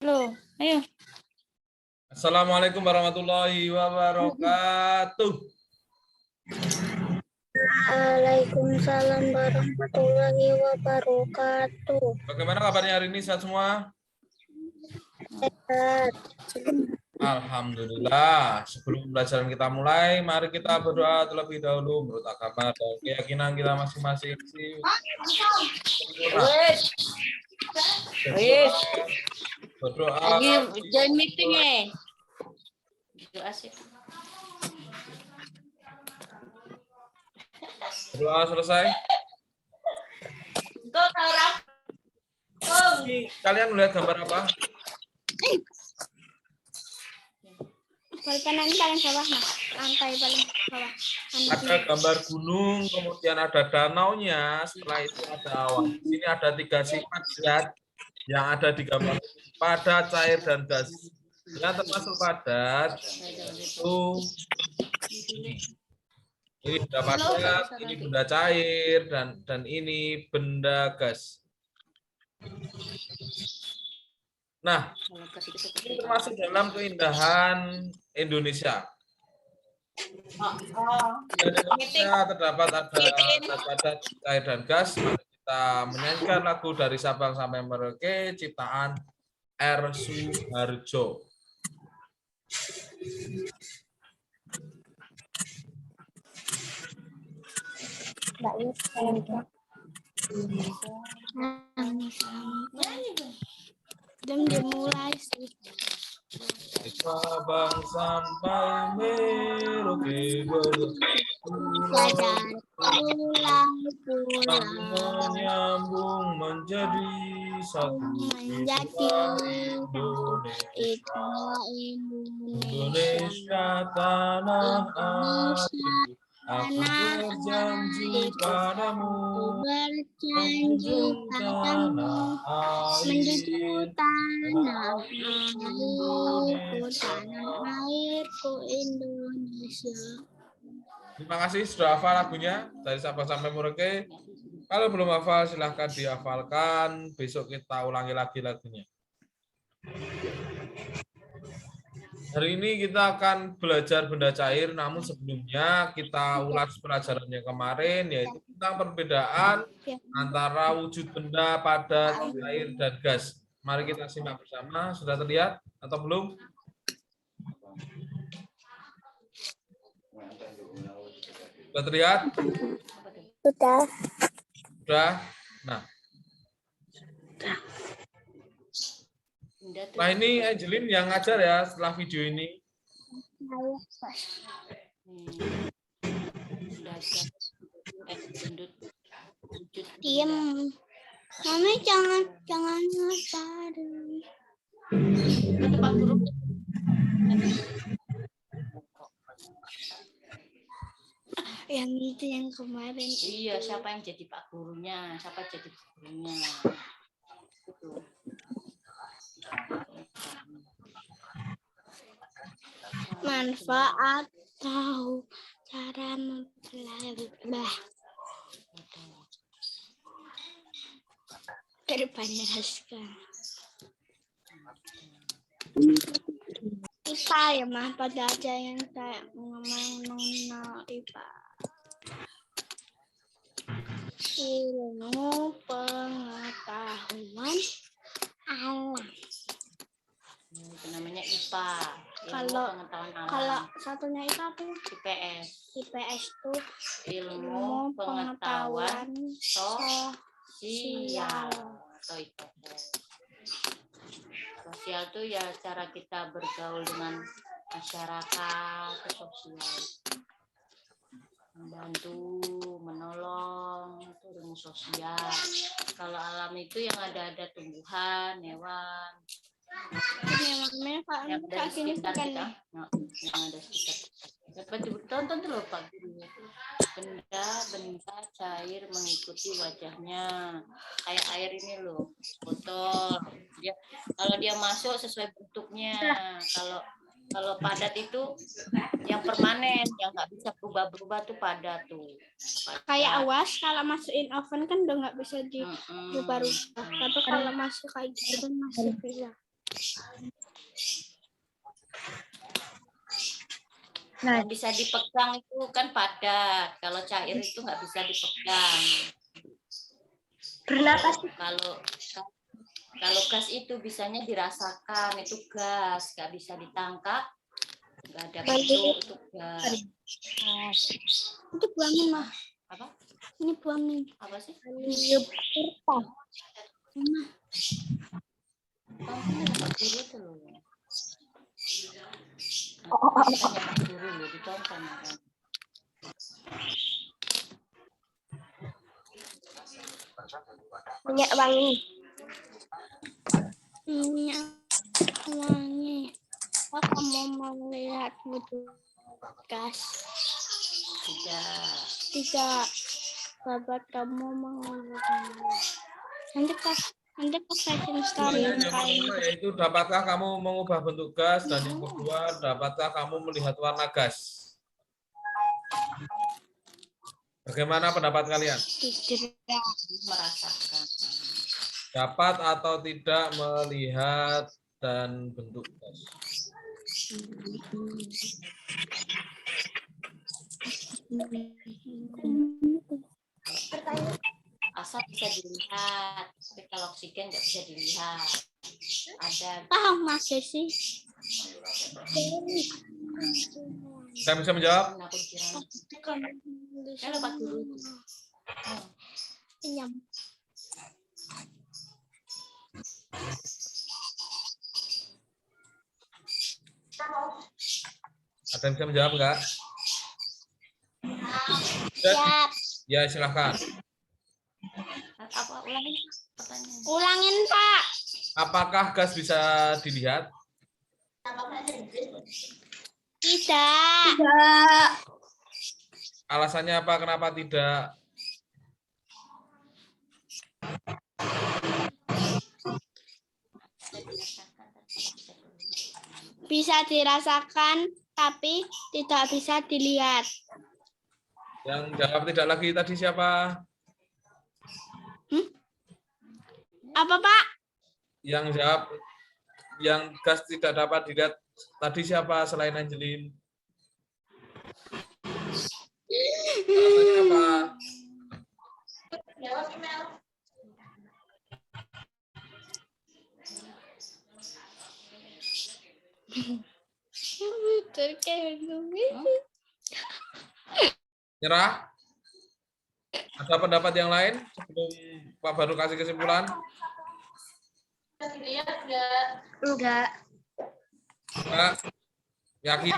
Loh, ayo. Assalamualaikum warahmatullahi wabarakatuh. Waalaikumsalam warahmatullahi wabarakatuh. Bagaimana kabarnya hari ini? Sehat semua? Sehat. Alhamdulillah. Sebelum pelajaran kita mulai, mari kita berdoa terlebih dahulu menurut agama dan keyakinan kita masing-masing. Berdoa. Lagi join meeting ya. Berdoa selesai. Kalian melihat gambar apa? Paling bawah, Mas. Lantai paling bawah. Ada gambar gunung, kemudian ada danaunya, setelah itu ada awan. Di sini ada 3 sifat zat yang ada di gambar: padat, cair, dan gas. Yang termasuk padat itu ini benda padat, ini benda cair, dan ini benda gas. Nah, ini termasuk dalam keindahan Indonesia. Di Indonesia terdapat ada padat, cair, dan gas. Mari kita menyanyikan lagu dari Sabang sampai Merauke, ciptaan R. Suharjo. Dan dimulai sih. Sabang sampai Merauke Jajan pulang menyambung menjadi satu Indonesia tanah air. Aku berjanji padamu, menjunjung tanah air, tanah airku Indonesia. Terima kasih sudah hafal lagunya dari Sabang sampai Merauke. Kalau belum hafal silahkan dihafalkan. Besok kita ulangi lagi lagunya. Hari ini kita akan belajar benda cair, namun sebelumnya kita ulas pelajarannya kemarin, yaitu tentang perbedaan antara wujud benda, padat, cair, dan gas. Mari kita simak bersama. Sudah terlihat atau belum? Sudah terlihat? Sudah. Sudah. Nah ini Angelin yang ngajar ya setelah video ini. Diam. Mami jangan ngajar. Tempat guru. Yang itu yang kemarin. Iya, siapa yang jadi pak gurunya? Siapa jadi gurunya? Itu. Manfaat tahu cara mempelajari terbanyak sekali. IPA ya mah, pada aja yang kayak ngomong IPA. Ilmu pengetahuan alam. Itu namanya IPA. Kalau satunya itu apa? IPS. IPS itu Ilmu pengetahuan sosial atau IPS. Sosial itu ya cara kita bergaul dengan masyarakat, sosial. Membantu, menolong, itu ilmu sosial. Kalau alam itu yang ada tumbuhan, hewan. Yang ada di sekitar kita. Yang ada sekitar kita. Dapat ditonton tuh loh Pak Guru. Benda cair mengikuti wajahnya. Kayak air ini loh, botol. Kalau dia masuk sesuai bentuknya. Kalau padat itu yang permanen, yang nggak bisa berubah-berubah tuh padat tuh. Kayak awas kalau masukin oven kan udah nggak bisa diubah-ubah. Tapi kalau masuk kayak gitu kan masih bisa. Nah, bisa dipegang itu kan padat. Kalau cair itu nggak bisa dipegang. Bernapas. Kalau gas itu bisanya dirasakan, itu gas, nggak bisa ditangkap, nggak ada bentuk, itu gas. Itu buangin mah. Apa? Ini buangin. Apa sih? Tonton Pak Guru tuh loh. Tanya Pak Guru ya, ditonton. Minyak wangi. Minyak wangi. Oh, kamu mau lihat gas? Tidak. Bapak kamu mau nanti pas fashion story Yang pertama yaitu dapatkah kamu mengubah bentuk gas, dan yang kedua dapatkah kamu melihat warna gas? Bagaimana pendapat kalian? tidak Merasakan. Dapat atau tidak melihat dan bentuk gas? Asap bisa dilihat, tapi kalau oksigen nggak bisa dilihat. Ada. masih sih Saya bisa menjawab? Aku kira. Kalau Pak Guru. Pinjam. Ada yang bisa menjawab enggak? Siap. Ya, silahkan. Apa ulangin pertanyaan? Ulangin, Pak. Apakah gas bisa dilihat? Tidak. Alasannya apa? Kenapa tidak? Bisa dirasakan, tapi tidak bisa dilihat. Yang jawab tidak lagi tadi siapa? Apa, Pak? Yang jawab yang gas tidak dapat dilihat tadi siapa selain Angelin? Alasannya apa? Nyerah? Ada pendapat yang lain sebelum Pak Baru kasih kesimpulan? Enggak. Enggak? Yakin?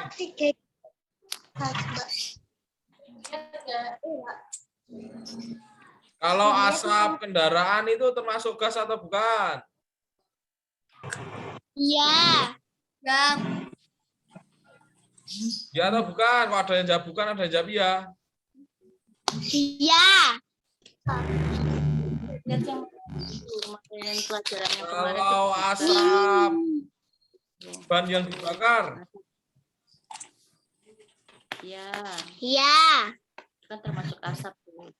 Kalau asap kendaraan itu termasuk gas atau bukan? Iya. Ya atau bukan? Kalau ada yang jawab bukan, ada yang jawab iya. Iya. Lihat yang pelajaran yang kemarin. Kalau asap ban yang dibakar, Ya, Iya. kan termasuk asap tuh.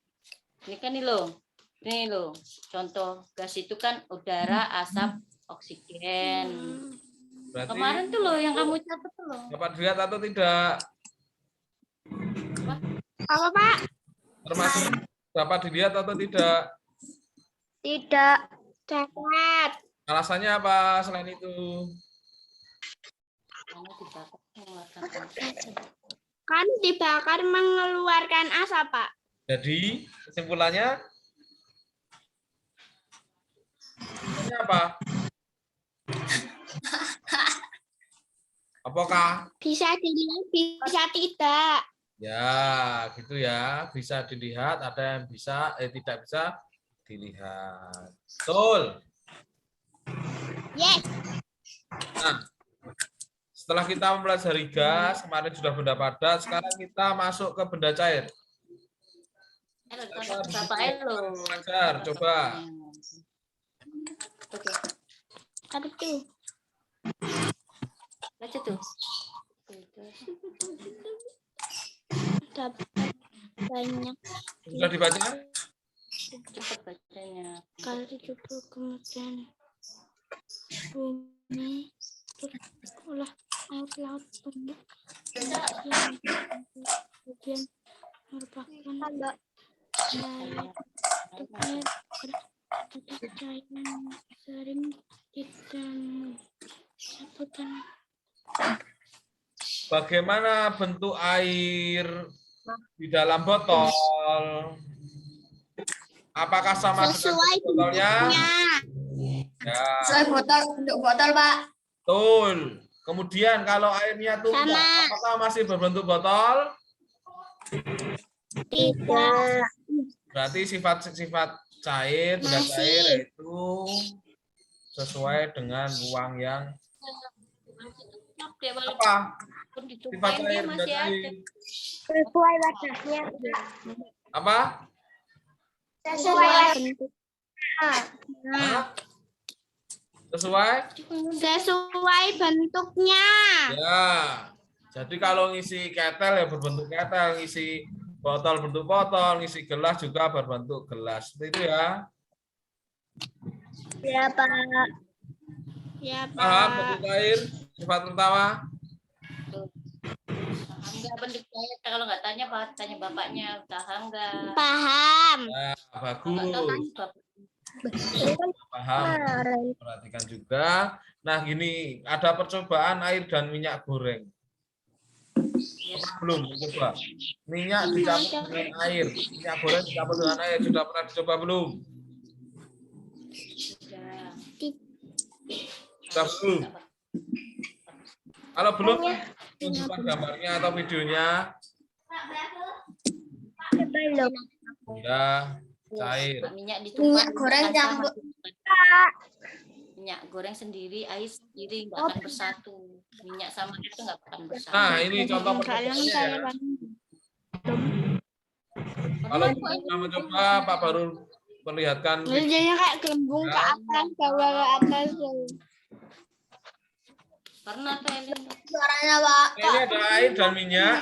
Ini kan nih loh. Contoh gas itu kan udara, asap, oksigen. berarti Kemarin tuh loh yang kamu catat tuh loh. dapat dilihat atau tidak? Apa, Pak? Termasuk dapat dilihat atau tidak? Tidak. Dapat. Alasannya apa selain itu? Kamu dibakar mengeluarkan asap. Kan dibakar mengeluarkan asap, Pak. Jadi kesimpulannya apa? Apakah? Bisa dilihat, bisa tidak. Ya, gitu ya. Bisa dilihat, ada yang bisa, tidak bisa dilihat. Betul. Yes. Nah, setelah kita mempelajari gas, kemarin sudah benda padat, sekarang kita masuk ke benda cair. Bapak Elo. Belajar, coba. Oke, Apa tuh? baca tuh. Dapat banyak Sudah dibaca? Cepat bacanya. kali juga kemudian bumi ini olah air laut penuh kemudian merupakan air bentuknya pada cairan sering ditemu sebutan Bagaimana bentuk air di dalam botol? Apakah sama dengan sesuai botolnya? bentuknya. Ya, Sesuai botol, bentuk botol, Pak. betul. Kemudian kalau airnya tumpah, Sama. apakah masih berbentuk botol? Tidak. Berarti sifat-sifat cair, benda Masih. cair yaitu sesuai dengan ruang yang Dia walaupun apa? Sifat ditumpahin dia cair, benda masih ada. cair. Sesuai wadahnya. Apa? Sesuai bentuk Hah? Sesuai? sesuai bentuknya. Ya. Jadi kalau ngisi ketel ya berbentuk ketel, ngisi botol bentuk botol, ngisi gelas juga berbentuk gelas. Seperti itu ya. Ya, Pak. Ya, Paham Pak. bentuk cair? Sifat pertama. Enggak bentuk cair. Kalau nggak tanya, tanya bapaknya. Paham nggak? Paham. Ya, Kalau nggak tahu bagus. tanya bapak. Paham. Perhatikan juga. Nah, gini, ada percobaan air dan minyak goreng. Belum coba. Minyak dicampur dengan air, minyak goreng dicampur dengan air. Sudah pernah dicoba belum? Sudah. Sudah belum? Kalau belum, tunjukkan gambarnya atau videonya. Belum. Sudah cair. Minyak ditumpah. Minyak goreng akan sama. campur. Minyak goreng sendiri, air sendiri nggak akan bersatu. Minyak sama air itu nggak akan bersatu. Nah, ini contoh percobaannya ya. Kalau kita mencoba, Pak baru perlihatkan. Jadinya kayak gelembung ke atas, bawah ke atas. Karena Thailand Suaranya, Pak. Ini ada air dan minyak.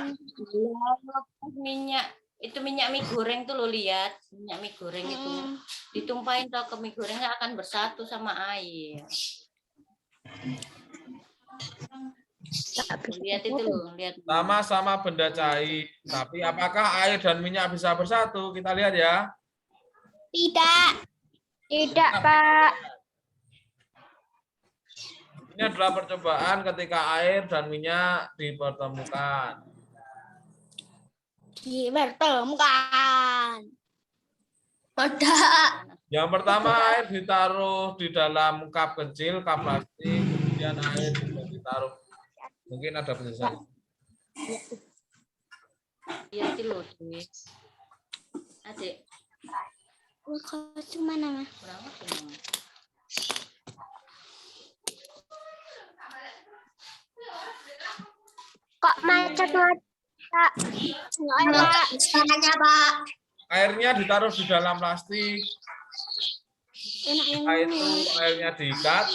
minyak itu minyak mie goreng tuh lo lihat minyak mie goreng itu ditumpahin tuh ke mie gorengnya akan bersatu sama air. Lihat itu loh, lihat. Sama-sama benda cair. Tapi apakah air dan minyak bisa bersatu? Kita lihat ya. Tidak. Tidak, Pak. Ini adalah percobaan ketika air dan minyak dipertemukan. Dipertemukan. Tidak. Yang pertama air ditaruh di dalam cup kecil, cup plastik, kemudian air juga ditaruh. Mungkin ada penjelasan. Lihat itu loh, adik. Kau cuma nama. Kurang apa ya? Kok macet-macet, Pak? Suaranya, Pak. Airnya ditaruh di dalam plastik. Enak yang Setelah ini. itu airnya diikat.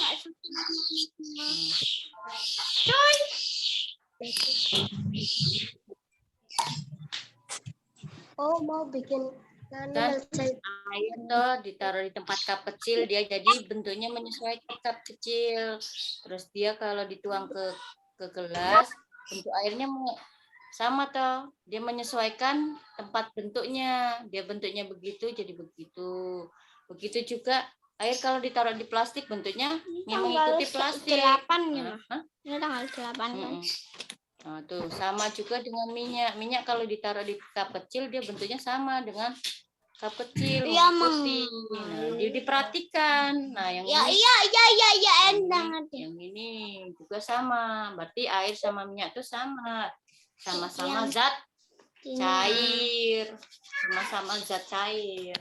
Oh, mau bikin Dan air tuh ditaruh di tempat cup kecil, dia jadi bentuknya menyesuaikan cup kecil. Terus dia kalau dituang ke gelas, bentuk airnya sama toh, dia menyesuaikan tempat bentuknya. Dia bentuknya begitu jadi begitu. Begitu juga air kalau ditaruh di plastik bentuknya mengikuti plastik. 8 ya. Hah? Ini tanggal 8 kan. Nah, tuh sama juga dengan minyak. Minyak kalau ditaruh di cup kecil dia bentuknya sama dengan cup kecil. Iya, mengikuti. Nah, dia diperhatikan. Nah, yang Ya ini iya endang. yang ini juga sama. Berarti air sama minyak itu sama. Sama-sama zat cair. Sama-sama zat cair.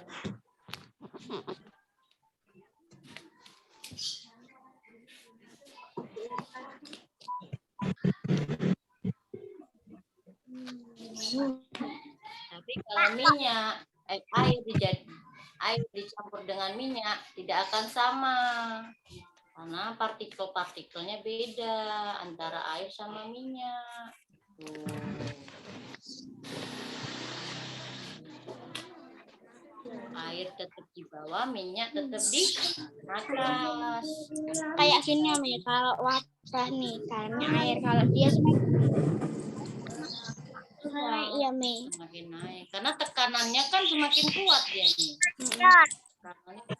Tapi kalau minyak, air dicampur dengan minyak tidak akan sama. Karena partikel-partikelnya beda antara air sama minyak. Air tetap di bawah, minyak tetap di Atas. Kayak gini ya, Mi. Kalau wadah nih, dalamnya air. Kalau dia semakin iya, Mi. Semakin naik. Karena tekanannya kan semakin kuat dia nih. Tekanannya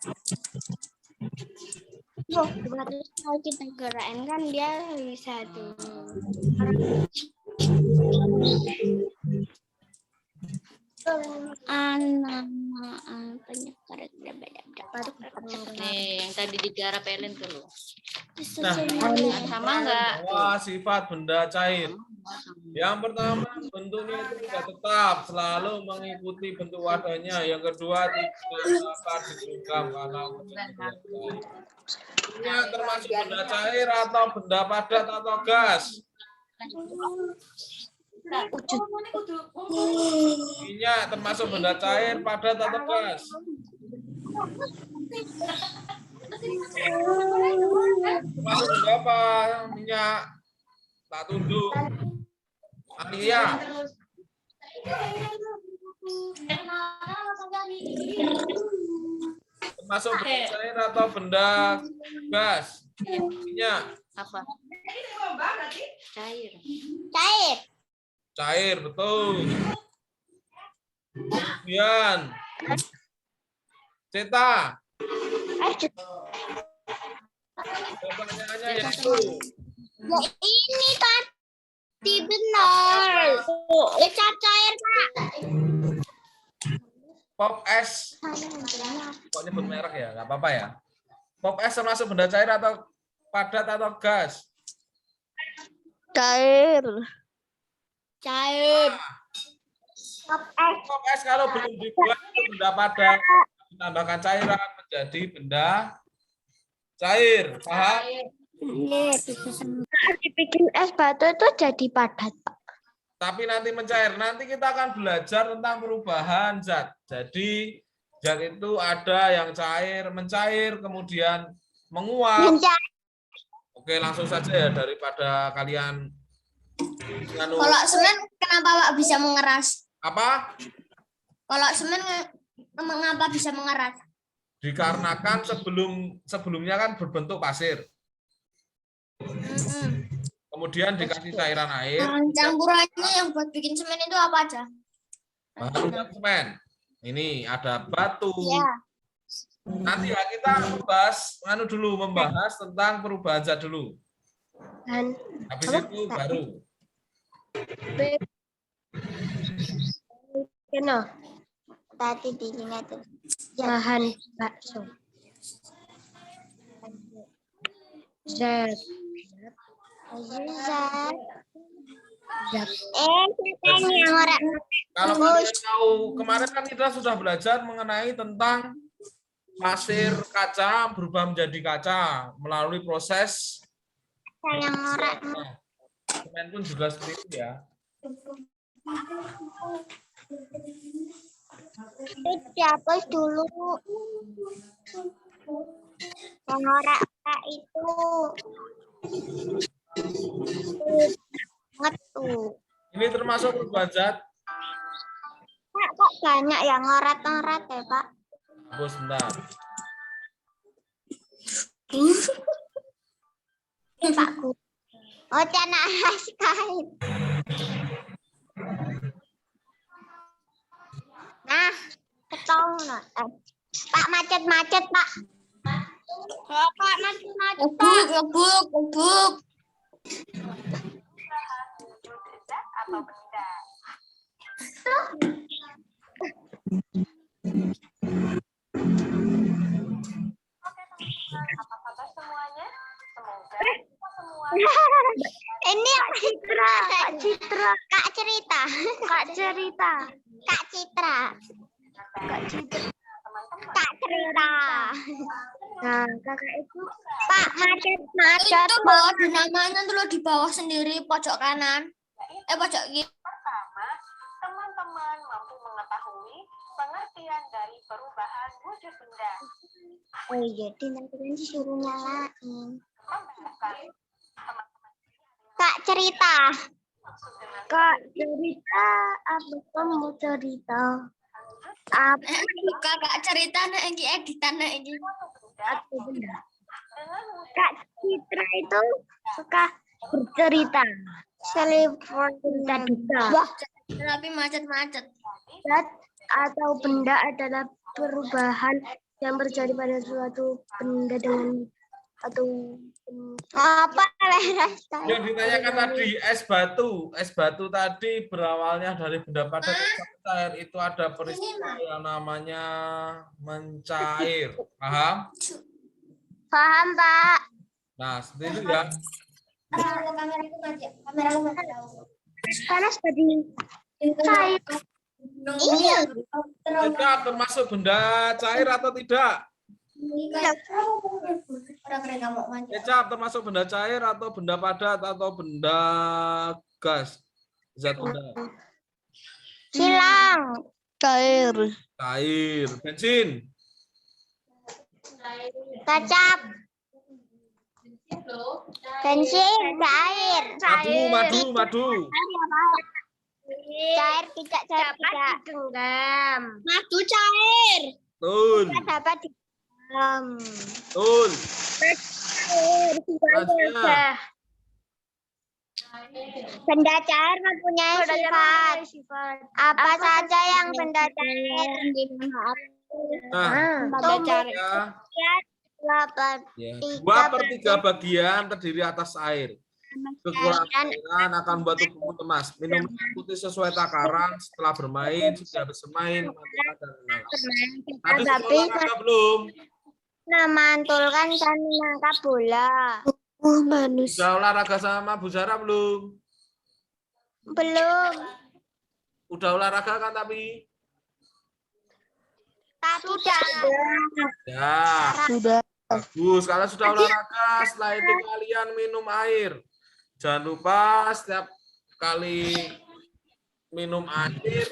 Terus kalau kita gerakin kan dia bisa tuh. nih yang tadi digarapelin tuh loh. Nah, Sama enggak? bahwa sifat benda cair. Yang pertama, bentuknya itu tidak tetap, selalu mengikuti bentuk wadahnya. Yang kedua, tidak dapat digenggam karena wujudnya cair. Ini termasuk benda cair atau benda padat atau gas? Minyak termasuk benda cair, padat atau gas? Termasuk benda apa? Minyak. Tak tunduk. Alia. Termasuk benda cair atau benda gas? Minyak. Apa? Cair. Cair. Cair, betul. Kemudian. Ceta. Pertanyaannya yaitu. Ya ini tadi benar. Cat cair, Pak. Pop es. Kok nyebut merek ya? Nggak apa-apa ya. Pop es termasuk benda cair atau padat atau gas? Cair. Cair. Pop es kalau belum dibuat itu benda padat, ditambahkan cairan menjadi benda cair. Paham? Iya, dibikin es batu itu jadi padat, Pak. Tapi nanti mencair. Nanti kita akan belajar tentang perubahan zat. Jadi zat itu ada yang cair, mencair, kemudian menguap. Oke, langsung saja ya daripada kalian. Kalau semen kenapa Pak bisa mengeras? Apa? Kalau semen mengapa bisa mengeras? Dikarenakan sebelumnya kan berbentuk pasir. Kemudian dikasih cairan air. Campurannya yang buat bikin semen itu apa aja? Bahan semen. Ini ada batu. Ya. Nanti ya kita membahas tentang perubahan zat dulu. Dan Habis itu baru. Kena. Tadi diingat tuh. Bahan bakso. Zat. Zat. Yang orang. Kalau kalian tahu, kemarin kan kita sudah belajar mengenai tentang pasir kaca berubah menjadi kaca melalui proses Yang orang. semen pun juga seperti itu ya. Itu dihapus dulu. Yang orang itu. Ngetu. Ini termasuk perubahan zat. Pak, kok banyak yang ngorat-ngorat ya, Pak? Hapus bentar. Pak Guru. Oh, cana sekali. Nah, ketong. Pak macet-macet, Pak. Pak, macet-macet, Gebuk, gebuk, gebuk. Atau benda. Oke teman-teman, apa kabar semuanya? Semoga kita semua Ini Citra, Kak Citra. Kak Cerita. Kak Cerita. Kak Citra. Kak Citra. teman-teman. Kak Cerita. Nah, kakak itu Pak macet-macet. Itu bawah di namanya dulu di bawah sendiri pojok kanan. Pojok kiri. Pertama, teman-teman mampu mengetahui pengertian dari perubahan wujud benda. Oh iya, nanti suruh nyalain. Pembahasan teman-teman Kak Cerita. maksud dengan Kak Cerita, apa kamu cerita? Apa Kakak cerita nek iki editan nek iki. atau benda? Dengan wujud Kak Citra itu suka bercerita. Cerita juga. Tapi macet-macet. Zat atau benda adalah perubahan yang terjadi pada suatu benda dengan atau apa Yang ditanyakan tadi es batu tadi berawalnya dari benda padat sampai cair, itu ada peristiwa yang namanya mencair, paham? Paham, Pak? Nah, seperti itu ya. Kameraku mati. Kameraku mati. Panas tadi. Cair. Iya. Kecap termasuk benda cair atau tidak? Orang-orang kamu mati. Kecap termasuk benda cair atau benda padat atau benda gas? Zat benda. Silang. Cair. Cair. Bensin. Kecap. Bensin, cair. Madu. Cair tidak genggam. Madu cair. Betul. Tidak dapat digenggam. Betul. Cair. Selanjutnya. Benda cair mempunyai sifat. Apa saja yang benda cair? Nah, Benda cair. ya. Ya. 2/3 bagian terdiri atas air. Kekurangan cairan akan membuat tubuhmu lemas. Minum putih sesuai takaran. Setelah bermain, sudah bermain, mantulkan dan menangkap. Tadi sudah olahraga belum? Nah, mantulkan dan menangkap bola. Sudah olahraga sama Bu Zara belum? Belum. Udah olahraga kan tapi? Sudah. Ya. Sudah. Bagus. Kalau sudah olahraga, setelah itu kalian minum air. Jangan lupa setiap kali minum air,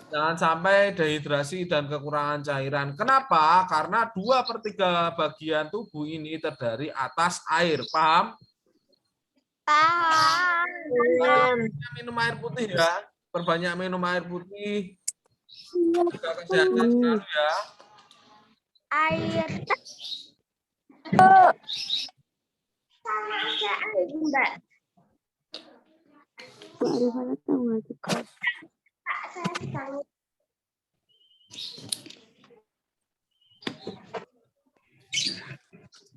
jangan sampai dehidrasi dan kekurangan cairan. Kenapa? Karena 2/3 bagian tubuh ini terdiri atas air. Paham? Paham. Minum air putih ya. Perbanyak minum air putih. Jaga kesehatan selalu ya. Air. Sama aja air, Mbak. Kak, saya sedang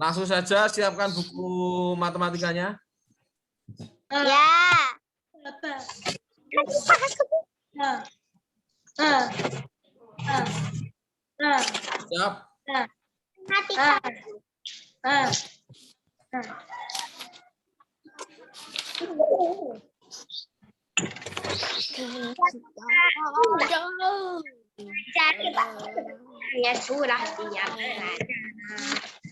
Langsung saja siapkan buku matematikanya. Ya. Siap. Matematika. Cari Pak. Ya sudah siap.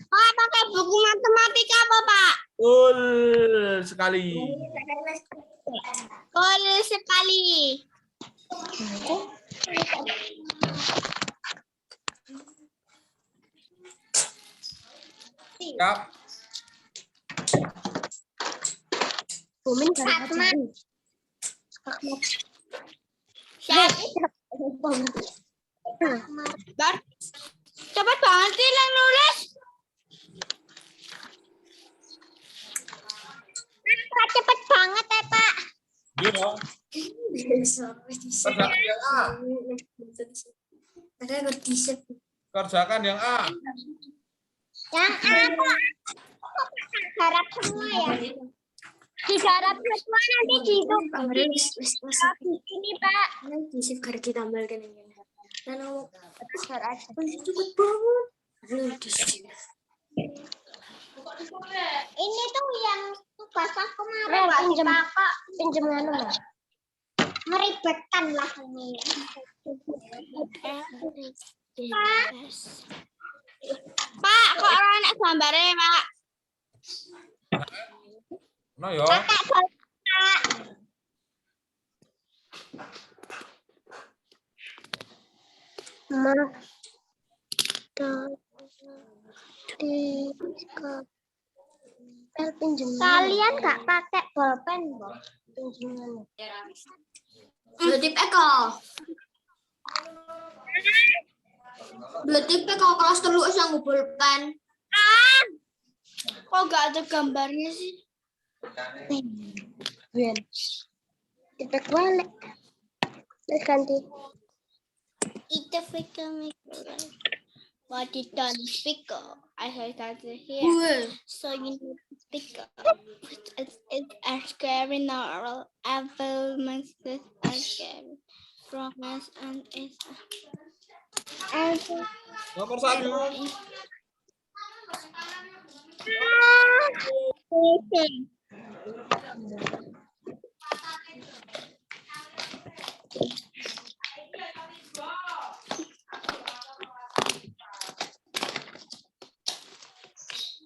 Oh, pakai buku matematika apa, Pak? Betul sekali. Betul sekali. Siap. Bumin Cepet banget sih yang nulis. Cepet banget ya, Pak. Iya. Kerjakan yang A. Kerjakan yang A. Yang A, Pak. Garap semua ya. Digarap semua nanti di ini, Pak. Ini tuh yang tugas kemarin pinjam meribetkan lah ini. Pak, kok orang anak gambarnya, Pak? Nah ya. Pakai Pak. Kalian nggak pakai bolpen, pinjamannya? Tip Eko. Berarti kalau kelas telu yang pulpen. Kok nggak ada gambarnya sih? Kita balik. Terus ganti. Itu fikir what it done speaker. I heard that here. Gue. So you need to speaker. It's a scary novel. Evilness is a scary. Romance and is Nomor 1.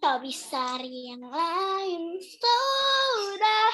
tak bisa yang lain sudah.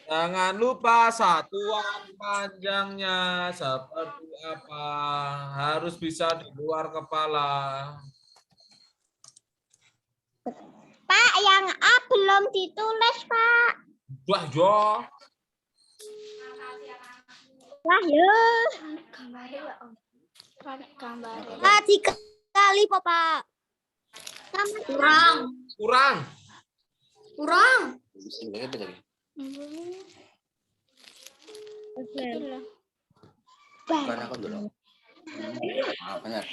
Jangan lupa satuan panjangnya seperti apa. Harus bisa di luar kepala. Pak, yang A belum ditulis, Pak. Wah, yo. Wah, yo. Gambar. Dikali, Pak. Kurang. Kurang. Kurang. Bukan aku dulu. Benar.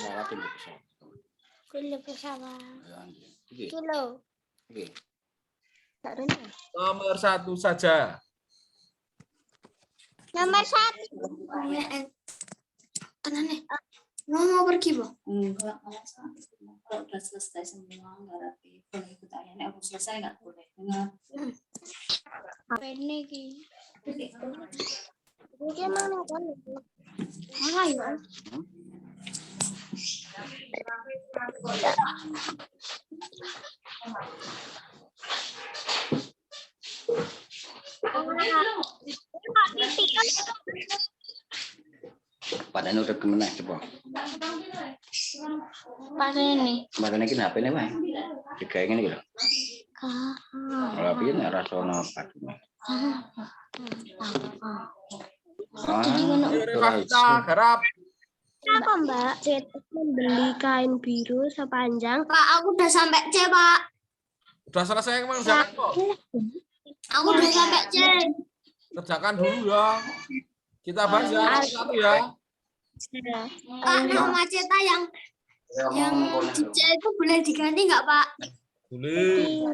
Lewatin di pesawat. Kilo pesawat. Oke. Kilo. Oke. Nomor 1 saja. Nomor 1. Tenan nih. Mau pergi, Bu? Enggak, kalau udah selesai semua, nggak rapi. Boleh ikut ayahnya, aku selesai nggak boleh. Dengar. Ini ki. Dia mau nonton. Ayo. Padahal udah kemana coba. Pada ini. Padahal ini HP nih, Bang. Tiga ini gitu. Kalau api ini rasono padune. Kita garap. Kenapa, Mbak? Kita membeli kain biru sepanjang. Pak, aku udah sampai C, Pak. Udah selesai mengerjakan kok. Aku udah sampai C. Kerjakan dulu ya. Kita bahas ya satu ya. Pak, nama ceta yang di C itu boleh diganti nggak, Pak? Boleh.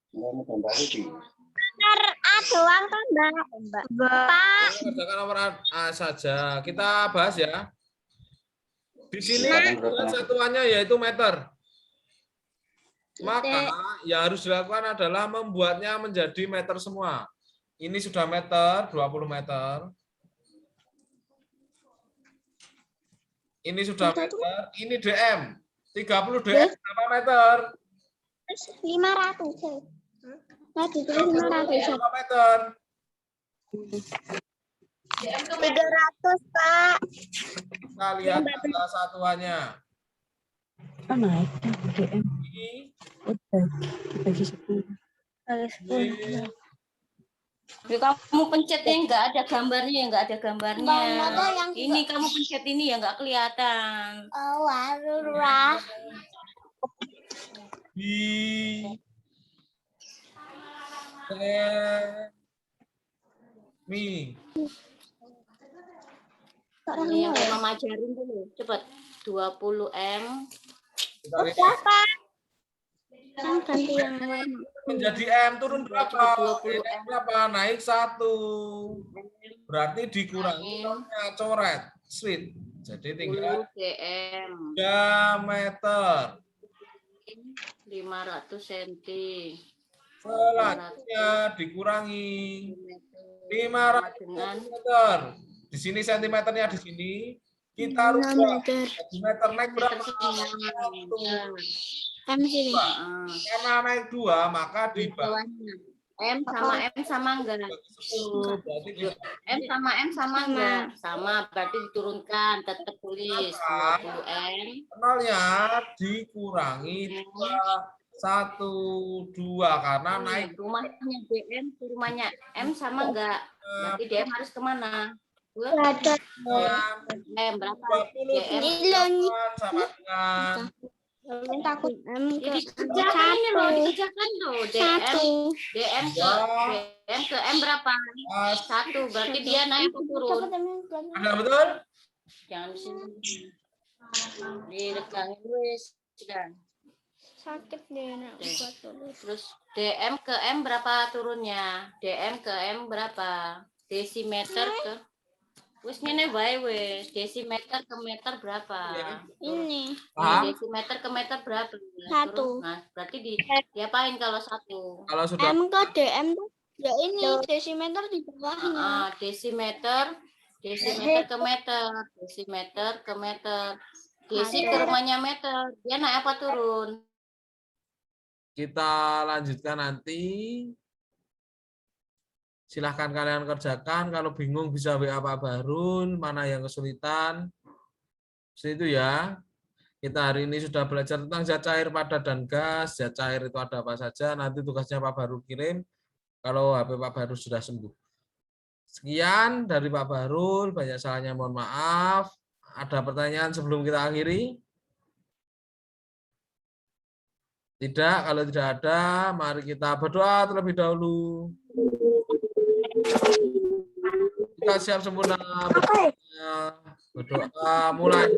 Mau gambar iki. Nomor A doang kan, Mbak? Pak. Kerjakan nomor A saja. Kita bahas ya. Di sini satuannya yaitu meter. Maka yang harus dilakukan adalah membuatnya menjadi meter semua. Ini sudah meter, 20 meter. Ini sudah meter, ini DM. 30 DM berapa meter? 500. Tadi itu 500. Berapa meter? 300, Pak. Kita lihat angka satuannya. Naik DM Ini dibagi 10. Kamu pencet yang nggak ada gambarnya, nggak ada gambarnya. Bang, ada yang Ini kamu pencet ini ya nggak kelihatan. Oh, warurah. Mi. Ini yang mama ajarin dulu. Cepat. 20M. Kita lihat. Kan ganti yang lain. Menjadi M turun berapa? M berapa? Naik 1. Berarti dikurangi coret. Sweet. Jadi tinggal 10 cm. diameter. 500 cm. Selanjutnya dikurangi 500 dengan meter. Di sini sentimeternya di sini. Kita rubah meter naik berapa? M sini. Karena naik 2, maka di M sama enggak? 10. Berarti di M sama enggak? Sama, berarti diturunkan, tetap tulis 20M. nolnya dikurangi 1, 2 karena naik Rumahnya DM ke rumahnya M sama enggak? Berarti DM harus kemana? M berapa? DM sama dengan Takut M ke dikerjakan ini loh, dikerjakan loh. DM ke M berapa? 1, berarti dia naik atau turun? ada betul? Jangan di sini. Direkangin wis sudah. sakit deh nak buat tulis. Terus DM ke M berapa turunnya? DM ke M berapa? Desimeter ke wis ngene wae wis. Desimeter ke meter berapa? Ini Desimeter ke meter berapa? 1. Nah, berarti diapain kalau 1? Kalau sudah M ke DM tuh ya ini desimeter di bawahnya. Desimeter ke meter, desimeter ke meter. Desi ke rumahnya meter. Dia naik apa turun? kita lanjutkan nanti. Silahkan kalian kerjakan. Kalau bingung bisa WA Pak Barun. Mana yang kesulitan. Itu ya. Kita hari ini sudah belajar tentang zat cair, padat, dan gas. Zat cair itu ada apa saja. Nanti tugasnya Pak Barun kirim. Kalau HP Pak Barun sudah sembuh. Sekian dari Pak Barun. Banyak salahnya mohon maaf. Ada pertanyaan sebelum kita akhiri? Tidak, kalau tidak ada, mari kita berdoa terlebih dahulu. Kita siap sempurna berdoa mulai.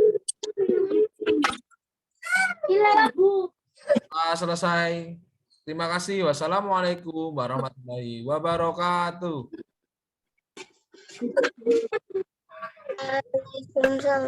Selesai. Terima kasih. Wassalamualaikum warahmatullahi wabarakatuh. Waalaikumsalam.